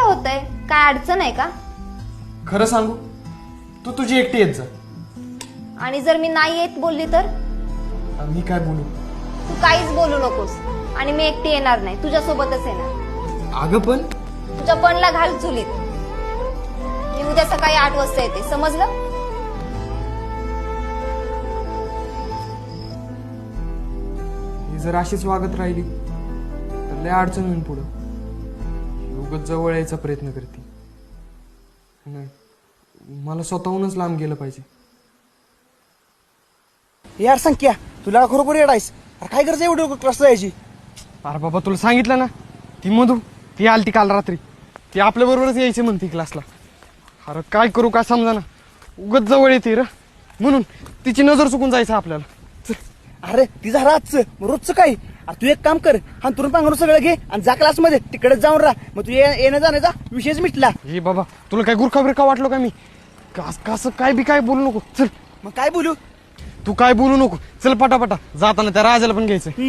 होतंय? काय अडचण आहे का? खरं सांगू, तू तुझी एकटी येत जा. आणि जर मी नाही येत बोलली तर? मी काय बोलू? तू काहीच बोलू नकोस. आणि मी एकटी येणार नाही, तुझ्यासोबतच येणार. अगं पण तुझ्या पणला घाल चुलीत. मी उद्या सकाळी 8 वाजता येते, समजलं? ही जर अशीच वागत राहिली तर लय अडचण होईल पुढं. उगाच जवळ यायचा प्रयत्न करते. नाही, मला स्वतःहूनच लांब गेलं पाहिजे. यार संख्या, तुला खरोखर येडायस. अरे काय गरज एवढी क्लासला यायची? अरे बाबा, तुला सांगितलं ना, ती मधू ती आलती काल रात्री. ती आपल्या बरोबरच यायची म्हणते क्लासला. अरे काय करू काय समजा ना, उगाच जवळ येते र, म्हणून तिची नजर चुकून जायचं आपल्याला. चल. अरे ती झालं आजचं, मग रोजचं काय? अरे तू एक काम कर, हांतरून पांघरून सगळं घे आणि जा क्लासमध्ये, तिकडेच जाऊन राहा. मग तू येणं जाण्याचा विषयच मिटला. हे बाबा, तुला काय गुरखा बिरखा वाटलो का मी? कसं काय बी काय बोलू नको. चल. मग काय बोलू? तू काय बोलू नको. चल पटापटा, जाताना त्या राजाला पण घ्यायचं.